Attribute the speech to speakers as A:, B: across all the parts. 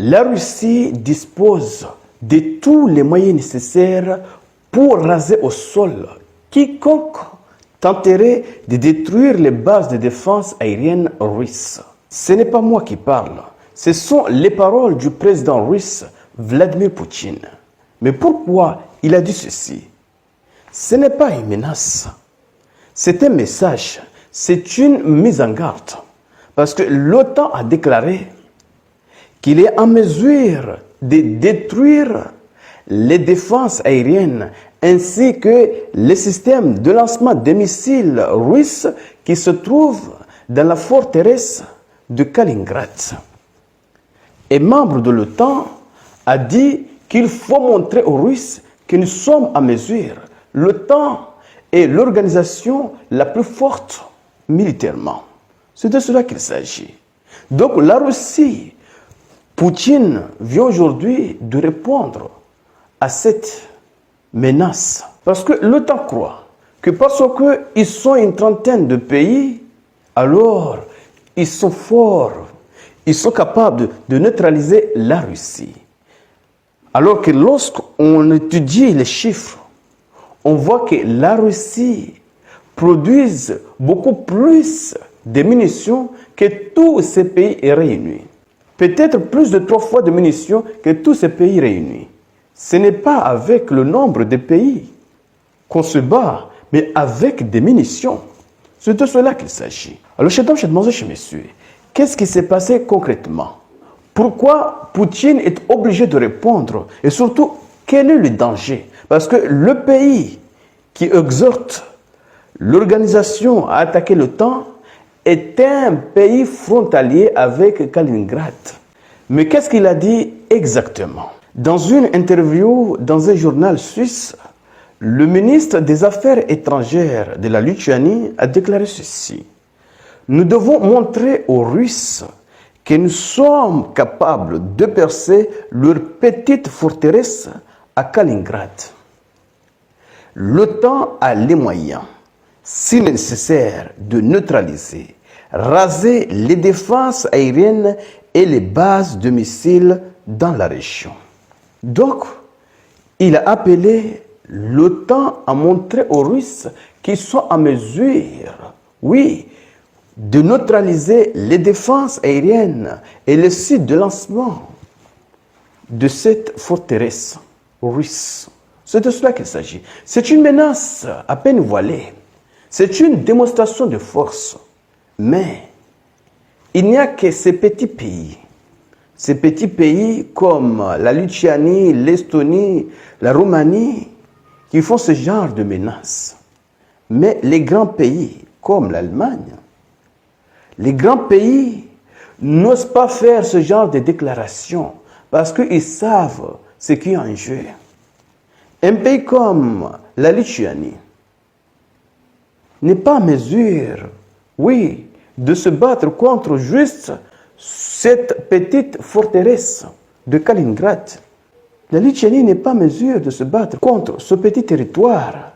A: La Russie dispose de tous les moyens nécessaires pour raser au sol quiconque tenterait de détruire les bases de défense aérienne russes. Ce n'est pas moi qui parle, ce sont les paroles du président russe Vladimir Poutine. Mais pourquoi il a dit ceci? Ce n'est pas une menace, c'est un message, c'est une mise en garde. Parce que l'OTAN a déclaré qu'il est en mesure de détruire les défenses aériennes ainsi que les systèmes de lancement de missiles russes qui se trouvent dans la forteresse de Kaliningrad. Et membre de l'OTAN a dit qu'il faut montrer aux Russes que nous sommes en mesure. L'OTAN est l'organisation la plus forte militairement. C'est de cela qu'il s'agit. Donc la Russie, Poutine vient aujourd'hui de répondre à cette menace. Parce que l'OTAN croit que parce qu'ils sont une trentaine de pays, alors ils sont forts, ils sont capables de neutraliser la Russie. Alors que lorsqu'on étudie les chiffres, on voit que la Russie produit beaucoup plus de munitions que tous ces pays réunis. Peut-être plus de 3 fois de munitions que tous ces pays réunis. Ce n'est pas avec le nombre de pays qu'on se bat, mais avec des munitions. C'est de cela qu'il s'agit. Alors, chers dames, chers messieurs, qu'est-ce qui s'est passé concrètement? Pourquoi Poutine est obligé de répondre? Et surtout, quel est le danger? Parce que le pays qui exhorte l'organisation à attaquer l'OTAN est un pays frontalier avec Kaliningrad. Mais qu'est-ce qu'il a dit exactement? Dans une interview dans un journal suisse, le ministre des Affaires étrangères de la Lituanie a déclaré ceci. Nous devons montrer aux Russes que nous sommes capables de percer leur petite forteresse à Kaliningrad. L'OTAN a les moyens, si nécessaire, de neutraliser, raser les défenses aériennes et les bases de missiles dans la région. Donc, il a appelé l'OTAN à montrer aux Russes qu'ils sont en mesure, oui, de neutraliser les défenses aériennes et les sites de lancement de cette forteresse russe. C'est de cela qu'il s'agit. C'est une menace à peine voilée. C'est une démonstration de force. Mais il n'y a que ces petits pays comme la Lituanie, l'Estonie, la Roumanie, qui font ce genre de menaces. Mais les grands pays comme l'Allemagne, les grands pays n'osent pas faire ce genre de déclarations parce qu'ils savent ce qui est en jeu. Un pays comme la Lituanie n'est pas en mesure, oui, de se battre contre juste cette petite forteresse de Kaliningrad. La Lituanie n'est pas en mesure de se battre contre ce petit territoire.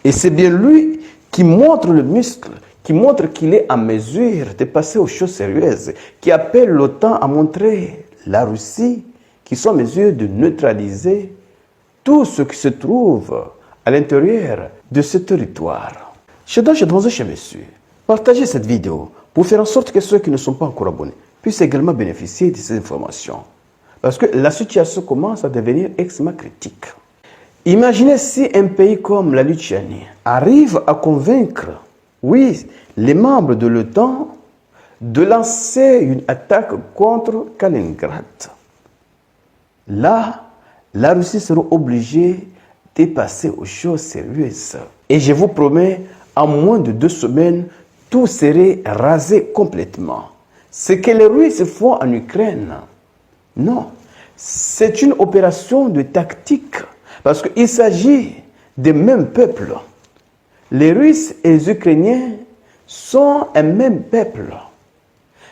A: Et c'est bien lui qui montre le muscle, qui montre qu'il est en mesure de passer aux choses sérieuses, qui appelle l'OTAN à montrer la Russie qui sont en mesure de neutraliser tout ce qui se trouve à l'intérieur de ce territoire. Chers messieurs, partagez cette vidéo pour faire en sorte que ceux qui ne sont pas encore abonnés puissent également bénéficier de ces informations. Parce que la situation commence à devenir extrêmement critique. Imaginez si un pays comme la Lituanie arrive à convaincre, oui, les membres de l'OTAN de lancer une attaque contre Kaliningrad. Là, la Russie sera obligée de passer aux choses sérieuses. Et je vous promets, en moins de 2 semaines, tout serait rasé complètement. Ce que les Russes font en Ukraine, non, c'est une opération de tactique. Parce qu'il s'agit des mêmes peuples. Les Russes et les Ukrainiens sont un même peuple.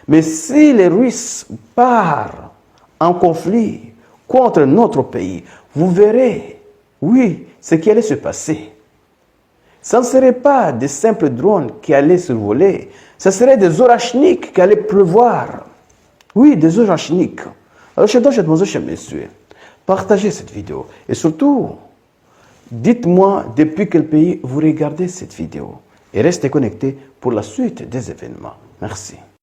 A: Mais si les Russes partent en conflit contre notre pays, vous verrez, oui, ce qui allait se passer. Ce ne serait pas des simples drones qui allaient survoler, ce serait des orachniks qui allaient pleuvoir. Oui, des orachniks. Alors, chers messieurs, partagez cette vidéo et surtout, dites-moi depuis quel pays vous regardez cette vidéo et restez connectés pour la suite des événements. Merci.